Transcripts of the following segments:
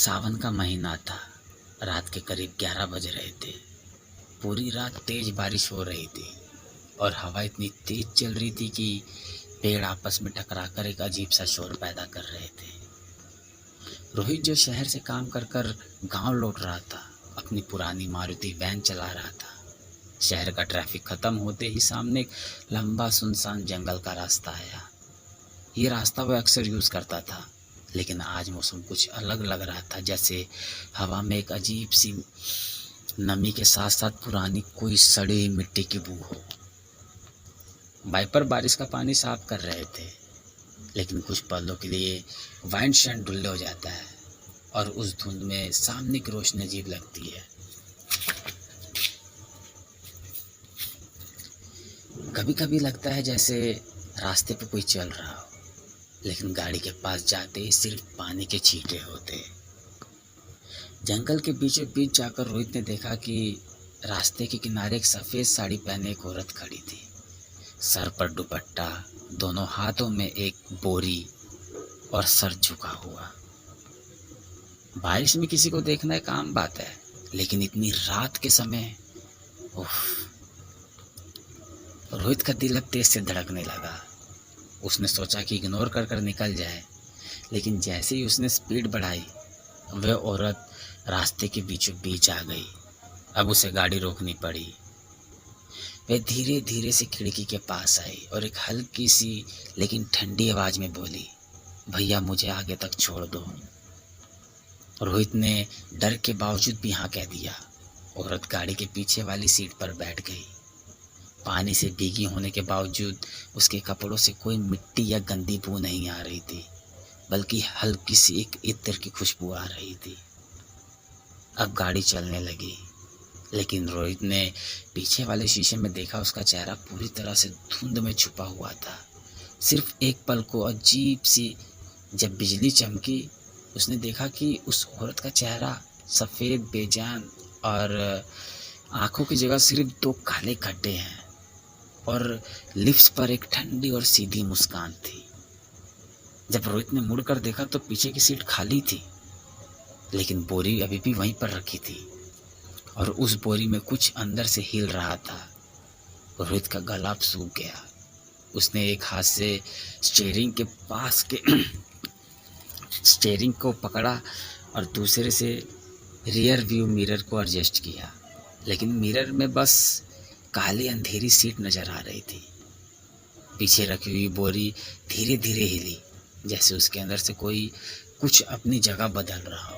सावन का महीना था। रात के करीब 11 बज रहे थे। पूरी रात तेज बारिश हो रही थी और हवा इतनी तेज चल रही थी कि पेड़ आपस में टकराकर एक अजीब सा शोर पैदा कर रहे थे। रोहित जो शहर से काम कर कर गांव लौट रहा था, अपनी पुरानी मारुति वैन चला रहा था। शहर का ट्रैफिक खत्म होते ही सामने एक लंबा सुनसान जंगल का रास्ता आया। ये रास्ता वह अक्सर यूज़ करता था, लेकिन आज मौसम कुछ अलग लग रहा था। जैसे हवा में एक अजीब सी नमी के साथ साथ पुरानी कोई सड़ी हुई मिट्टी की बू हो। वाइपर बारिश का पानी साफ कर रहे थे, लेकिन कुछ पलों के लिए वाइंड शेड ढुल्ले हो जाता है और उस धुंध में सामने की रोशनी अजीब लगती है। कभी कभी लगता है जैसे रास्ते पे कोई चल रहा हो, लेकिन गाड़ी के पास जाते ही सिर्फ पानी के छींटे होते। जंगल के बीचों बीच जाकर रोहित ने देखा कि रास्ते के किनारे एक सफ़ेद साड़ी पहने एक औरत खड़ी थी। सर पर दुपट्टा, दोनों हाथों में एक बोरी और सर झुका हुआ। बारिश में किसी को देखना एक आम बात है, लेकिन इतनी रात के समय, उफ। रोहित का दिल अब तेज से धड़कने लगा। उसने सोचा कि इग्नोर कर कर निकल जाए, लेकिन जैसे ही उसने स्पीड बढ़ाई, वह औरत रास्ते के बीचों बीच आ गई। अब उसे गाड़ी रोकनी पड़ी। वह धीरे धीरे से खिड़की के पास आई और एक हल्की सी लेकिन ठंडी आवाज़ में बोली, भैया मुझे आगे तक छोड़ दो। रोहित ने डर के बावजूद भी हाँ कह दिया। औरत गाड़ी के पीछे वाली सीट पर बैठ गई। पानी से भीगी होने के बावजूद उसके कपड़ों से कोई मिट्टी या गंदी बू नहीं आ रही थी, बल्कि हल्की सी एक इत्र की खुशबू आ रही थी। अब गाड़ी चलने लगी, लेकिन रोहित ने पीछे वाले शीशे में देखा, उसका चेहरा पूरी तरह से धुंध में छुपा हुआ था। सिर्फ एक पल को अजीब सी जब बिजली चमकी, उसने देखा कि उस औरत का चेहरा सफ़ेद बेजान और आंखों की जगह सिर्फ दो काले गड्ढे हैं और लिप्स पर एक ठंडी और सीधी मुस्कान थी। जब रोहित ने मुड़कर देखा तो पीछे की सीट खाली थी, लेकिन बोरी अभी भी वहीं पर रखी थी और उस बोरी में कुछ अंदर से हिल रहा था। रोहित का गला सूख गया। उसने एक हाथ से स्टीयरिंग को पकड़ा और दूसरे से रियर व्यू मिरर को एडजस्ट किया, लेकिन मिरर में बस काली अंधेरी सीट नज़र आ रही थी। पीछे रखी हुई बोरी धीरे धीरे हिली, जैसे उसके अंदर से कोई कुछ अपनी जगह बदल रहा हो।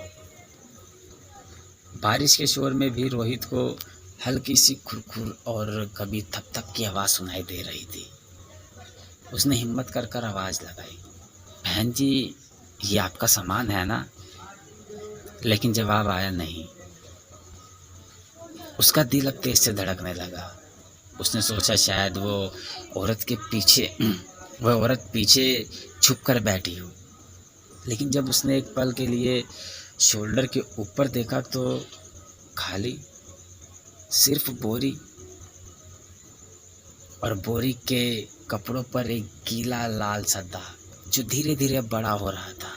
बारिश के शोर में भी रोहित को हल्की सी खुरखुर और कभी थप-थप की आवाज़ सुनाई दे रही थी। उसने हिम्मत कर कर आवाज़ लगाई, बहन जी ये आपका सामान है ना? लेकिन जवाब आया नहीं। उसका दिल अब तेज से धड़कने लगा। उसने सोचा शायद वो औरत पीछे छुप कर बैठी हो, लेकिन जब उसने एक पल के लिए शोल्डर के ऊपर देखा तो खाली, सिर्फ बोरी और बोरी के कपड़ों पर एक गीला लाल सा दाग जो धीरे धीरे बड़ा हो रहा था।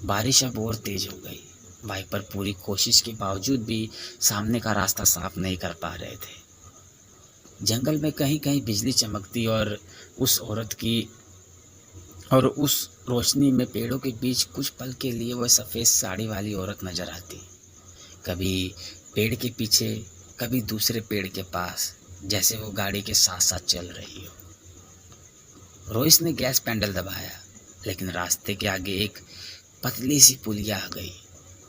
बारिश अब और तेज हो गई। वाइपर पूरी कोशिश के बावजूद भी सामने का रास्ता साफ नहीं कर पा रहे थे। जंगल में कहीं कहीं बिजली चमकती और उस रोशनी में पेड़ों के बीच कुछ पल के लिए वह सफ़ेद साड़ी वाली औरत नजर आती। कभी पेड़ के पीछे, कभी दूसरे पेड़ के पास, जैसे वो गाड़ी के साथ साथ चल रही हो। रोहित ने गैस पेडल दबाया, लेकिन रास्ते के आगे एक पतली सी पुलिया आ गई,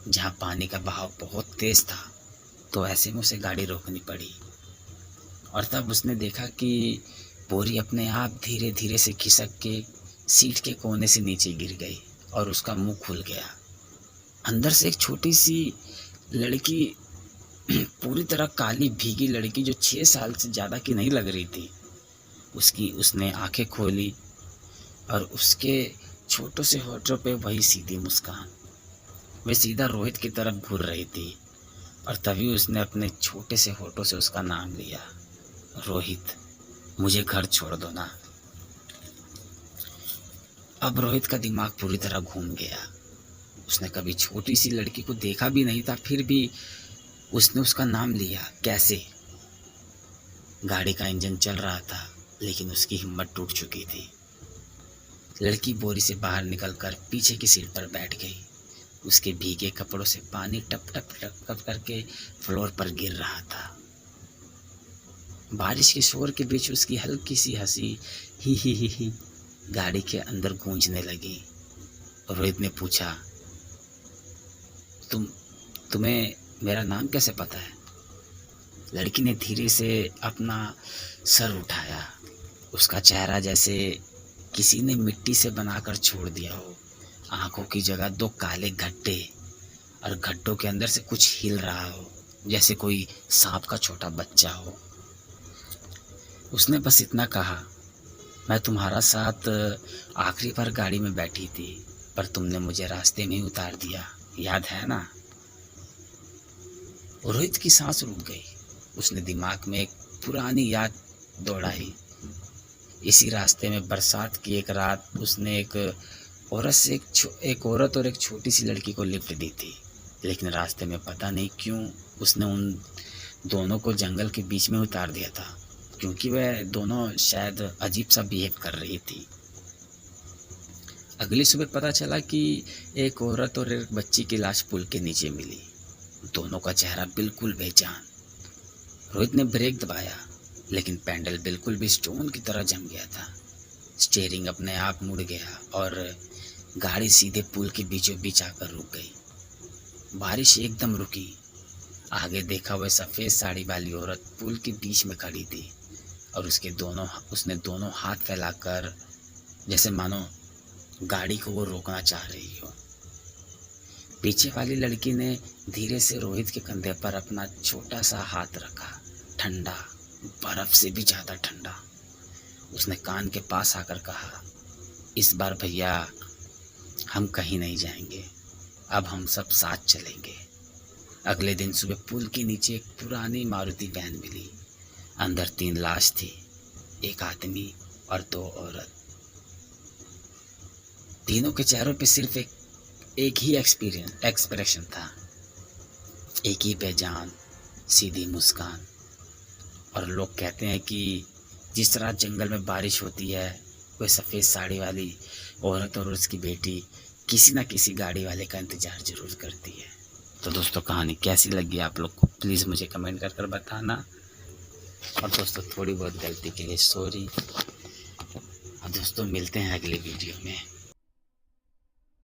जहाँ पानी का बहाव बहुत तेज था, तो ऐसे में उसे गाड़ी रोकनी पड़ी। और तब उसने देखा कि बोरी अपने आप धीरे धीरे से खिसक के सीट के कोने से नीचे गिर गई और उसका मुंह खुल गया। अंदर से एक छोटी सी लड़की, पूरी तरह काली भीगी लड़की जो 6 साल से ज़्यादा की नहीं लग रही थी, उसने आंखें खोली और उसके छोटों से होठों पे वही सीधी मुस्कान। वह सीधा रोहित की तरफ घूर रही थी और तभी उसने अपने छोटे से होठों से उसका नाम लिया, रोहित, मुझे घर छोड़ दो ना। अब रोहित का दिमाग पूरी तरह घूम गया। उसने कभी छोटी सी लड़की को देखा भी नहीं था, फिर भी उसने उसका नाम लिया। कैसे? गाड़ी का इंजन चल रहा था, लेकिन उसकी हिम्मत टूट चुकी थी। लड़की बोरी से बाहर निकलकर पीछे की सीट पर बैठ गई। उसके भीगे कपड़ों से पानी टप टप टप टप करके फ्लोर पर गिर रहा था। बारिश के शोर के बीच उसकी हल्की सी हंसी ही गाड़ी के अंदर गूंजने लगी। रोहित ने पूछा, तुम्हें मेरा नाम कैसे पता है? लड़की ने धीरे से अपना सर उठाया। उसका चेहरा जैसे किसी ने मिट्टी से बनाकर छोड़ दिया हो। आंखों की जगह दो काले गड्ढे, और गड्ढों के अंदर से कुछ हिल रहा हो, जैसे कोई सांप का छोटा बच्चा हो। उसने बस इतना कहा, मैं तुम्हारा साथ आखिरी बार गाड़ी में बैठी थी, पर तुमने मुझे रास्ते में ही उतार दिया, याद है ना? रोहित की सांस रुक गई। उसने दिमाग में एक पुरानी याद दौड़ाई। इसी रास्ते में बरसात की एक रात उसने एक औरत और एक छोटी सी लड़की को लिफ्ट दी थी, लेकिन रास्ते में पता नहीं क्यों उसने उन दोनों को जंगल के बीच में उतार दिया था, क्योंकि वह दोनों शायद अजीब सा बिहेव कर रही थी। अगली सुबह पता चला कि एक औरत और एक बच्ची की लाश पुल के नीचे मिली। दोनों का चेहरा बिल्कुल बेजान। रोहित ने ब्रेक दबाया, लेकिन पैडल बिल्कुल भी स्टोन की तरह जम गया था। स्टीयरिंग अपने आप मुड़ गया और गाड़ी सीधे पुल के बीचों बीच आकर रुक गई। बारिश एकदम रुकी। आगे देखा, वह सफ़ेद साड़ी वाली औरत पुल के बीच में खड़ी थी और उसने दोनों हाथ फैलाकर, जैसे मानो गाड़ी को वो रोकना चाह रही हो। पीछे वाली लड़की ने धीरे से रोहित के कंधे पर अपना छोटा सा हाथ रखा। ठंडा, बर्फ से भी ज़्यादा ठंडा। उसने कान के पास आकर कहा, इस बार भैया हम कहीं नहीं जाएंगे, अब हम सब साथ चलेंगे। अगले दिन सुबह पुल के नीचे एक पुरानी मारुति वैन मिली। अंदर 3 लाश थी, एक आदमी और 2 औरत। तीनों के चेहरों पे सिर्फ एक ही एक्सप्रेशन था, एक ही बेजान सीधी मुस्कान। और लोग कहते हैं कि जिस रात जंगल में बारिश होती है, कोई सफ़ेद साड़ी वाली औरत और उसकी बेटी किसी न किसी गाड़ी वाले का इंतज़ार ज़रूर करती है। तो दोस्तों, कहानी कैसी लगी आप लोग को प्लीज़ मुझे कमेंट कर बताना। और दोस्तों, थोड़ी बहुत गलती के लिए सॉरी। और दोस्तों, मिलते हैं अगले वीडियो में।